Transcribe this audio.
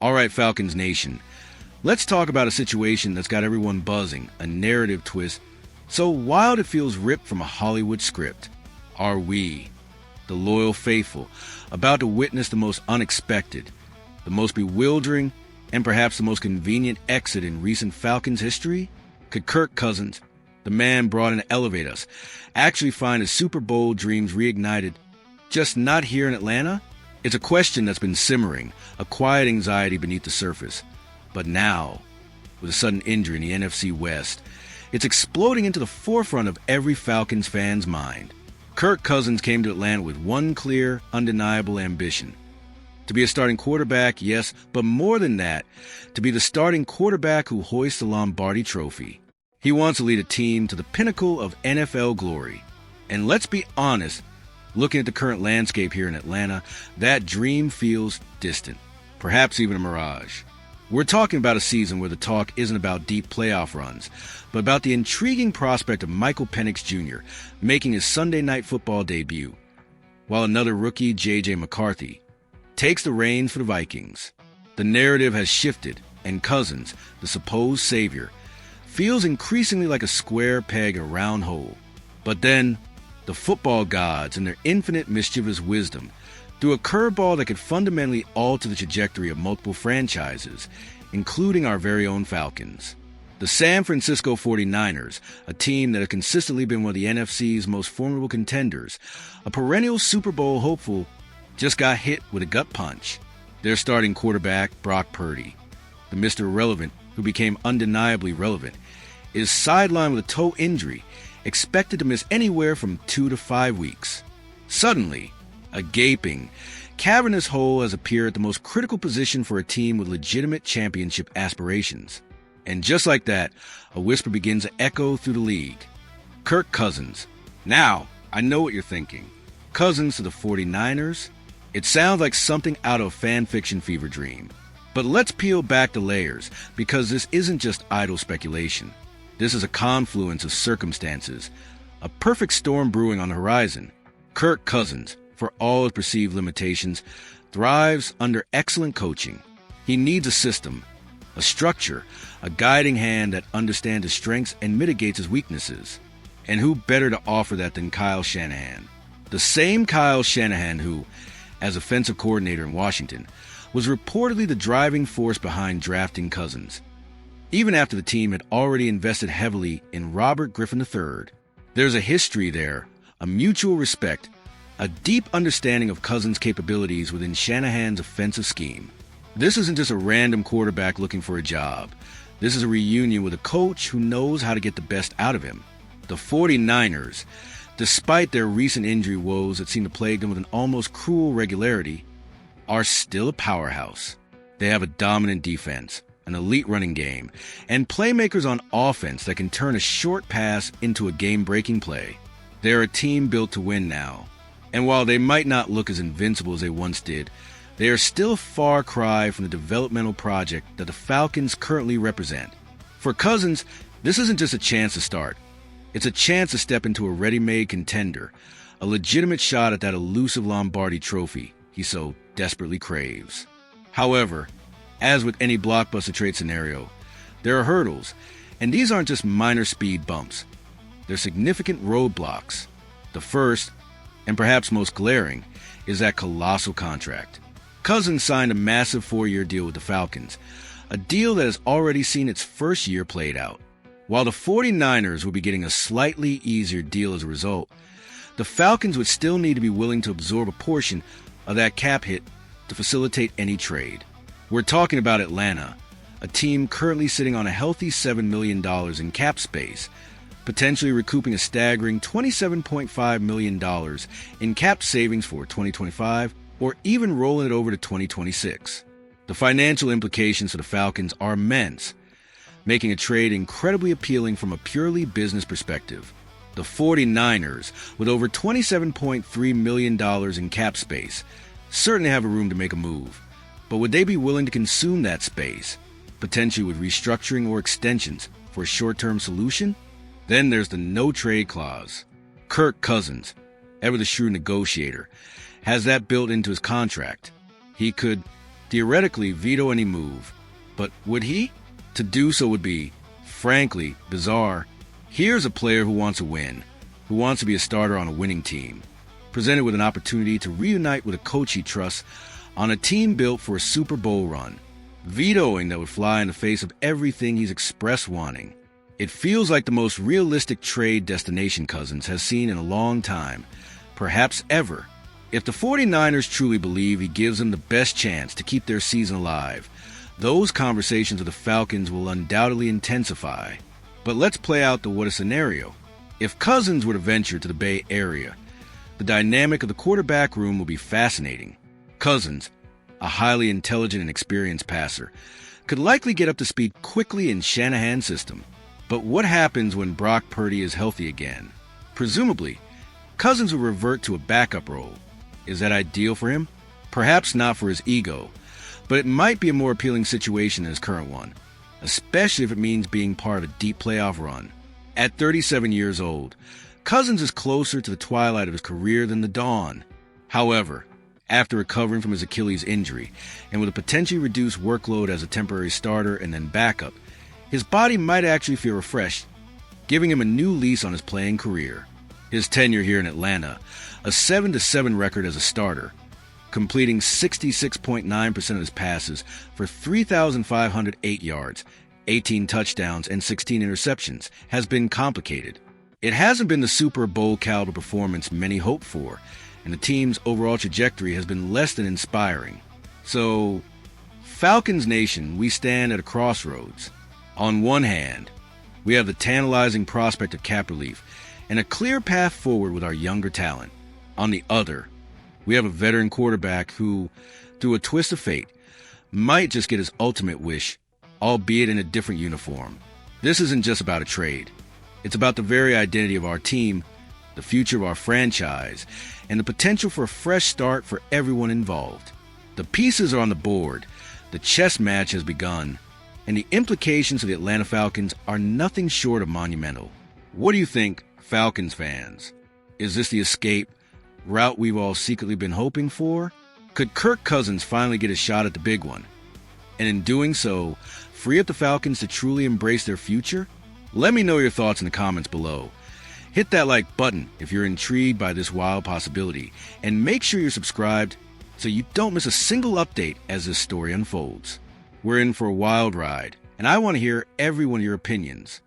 All right, Falcons Nation, let's talk about a situation that's got everyone buzzing, a narrative twist so wild it feels ripped from a Hollywood script. Are we, the loyal faithful, about to witness the most unexpected, the most bewildering, and perhaps the most convenient exit in recent Falcons history? Could Kirk Cousins, the man brought in to elevate us, actually find his Super Bowl dreams reignited, just not here in Atlanta? It's a question that's been simmering, a quiet anxiety beneath the surface. But now, with a sudden injury in the NFC West, it's exploding into the forefront of every Falcons fan's mind. Kirk Cousins came to Atlanta with one clear, undeniable ambition. To be a starting quarterback, yes, but more than that, to be the starting quarterback who hoists the Lombardi Trophy. He wants to lead a team to the pinnacle of NFL glory. And let's be honest, looking at the current landscape here in Atlanta, that dream feels distant, perhaps even a mirage. We're talking about a season where the talk isn't about deep playoff runs, but about the intriguing prospect of Michael Penix Jr. making his Sunday Night Football debut, while another rookie, J.J. McCarthy, takes the reins for the Vikings. The narrative has shifted, and Cousins, the supposed savior, feels increasingly like a square peg in a round hole. But then, the football gods, in their infinite mischievous wisdom, threw a curveball that could fundamentally alter the trajectory of multiple franchises, including our very own Falcons. The San Francisco 49ers, a team that has consistently been one of the NFC's most formidable contenders, a perennial Super Bowl hopeful, just got hit with a gut punch. Their starting quarterback, Brock Purdy, the Mr. Irrelevant who became undeniably relevant, is sidelined with a toe injury, expected to miss anywhere from 2 to 5 weeks. Suddenly, a gaping, cavernous hole has appeared at the most critical position for a team with legitimate championship aspirations. And just like that, a whisper begins to echo through the league. Kirk Cousins. Now, I know what you're thinking. Cousins to the 49ers? It sounds like something out of a fan fiction fever dream. But let's peel back the layers, because this isn't just idle speculation. This is a confluence of circumstances, a perfect storm brewing on the horizon. Kirk Cousins, for all his perceived limitations, thrives under excellent coaching. He needs a system, a structure, a guiding hand that understands his strengths and mitigates his weaknesses. And who better to offer that than Kyle Shanahan? The same Kyle Shanahan who, as offensive coordinator in Washington, was reportedly the driving force behind drafting Cousins, even after the team had already invested heavily in Robert Griffin III. There's a history there, a mutual respect, a deep understanding of Cousins' capabilities within Shanahan's offensive scheme. This isn't just a random quarterback looking for a job. This is a reunion with a coach who knows how to get the best out of him. The 49ers, despite their recent injury woes that seem to plague them with an almost cruel regularity, are still a powerhouse. They have a dominant defense, an elite running game, and playmakers on offense that can turn a short pass into a game-breaking play. They're a team built to win now. And while they might not look as invincible as they once did, they are still a far cry from the developmental project that the Falcons currently represent. For Cousins, this isn't just a chance to start. It's a chance to step into a ready-made contender, a legitimate shot at that elusive Lombardi Trophy he so desperately craves. However, as with any blockbuster trade scenario, there are hurdles, and these aren't just minor speed bumps. They're significant roadblocks. The first, and perhaps most glaring, is that colossal contract. Cousins signed a massive 4-year deal with the Falcons, a deal that has already seen its first year played out. While the 49ers will be getting a slightly easier deal as a result, the Falcons would still need to be willing to absorb a portion of that cap hit to facilitate any trade. We're talking about Atlanta, a team currently sitting on a healthy $7 million in cap space, potentially recouping a staggering $27.5 million in cap savings for 2025, or even rolling it over to 2026. The financial implications for the Falcons are immense, making a trade incredibly appealing from a purely business perspective. The 49ers, with over $27.3 million in cap space, certainly have a room to make a move. But would they be willing to consume that space, potentially with restructuring or extensions, for a short-term solution? Then there's the no-trade clause. Kirk Cousins, ever the shrewd negotiator, has that built into his contract. He could theoretically veto any move. But would he? To do so would be, frankly, bizarre. Here's a player who wants to win, who wants to be a starter on a winning team, presented with an opportunity to reunite with a coach he trusts on a team built for a Super Bowl run, vetoing that would fly in the face of everything he's expressed wanting. It feels like the most realistic trade destination Cousins has seen in a long time, perhaps ever. If the 49ers truly believe he gives them the best chance to keep their season alive, those conversations with the Falcons will undoubtedly intensify. But let's play out the what-if scenario. If Cousins were to venture to the Bay Area, the dynamic of the quarterback room will be fascinating. Cousins, a highly intelligent and experienced passer, could likely get up to speed quickly in Shanahan's system. But what happens when Brock Purdy is healthy again? Presumably, Cousins will revert to a backup role. Is that ideal for him? Perhaps not for his ego, but it might be a more appealing situation than his current one, especially if it means being part of a deep playoff run. At 37 years old, Cousins is closer to the twilight of his career than the dawn. However, after recovering from his Achilles injury, and with a potentially reduced workload as a temporary starter and then backup, his body might actually feel refreshed, giving him a new lease on his playing career. His tenure here in Atlanta, a 7-7 record as a starter, completing 66.9% of his passes for 3,508 yards, 18 touchdowns, and 16 interceptions, has been complicated. It hasn't been the Super Bowl caliber performance many hoped for, and the team's overall trajectory has been less than inspiring. So, Falcons Nation, we stand at a crossroads. On one hand, we have the tantalizing prospect of cap relief and a clear path forward with our younger talent. On the other, we have a veteran quarterback who, through a twist of fate, might just get his ultimate wish, albeit in a different uniform. This isn't just about a trade. It's about the very identity of our team, the future of our franchise, and the potential for a fresh start for everyone involved. The pieces are on the board, the chess match has begun, and the implications of the Atlanta Falcons are nothing short of monumental. What do you think, Falcons fans? Is this the escape route we've all secretly been hoping for? Could Kirk Cousins finally get a shot at the big one, and in doing so, free up the Falcons to truly embrace their future? Let me know your thoughts in the comments below. Hit that like button if you're intrigued by this wild possibility, and make sure you're subscribed so you don't miss a single update as this story unfolds. We're in for a wild ride, and I want to hear every one of your opinions.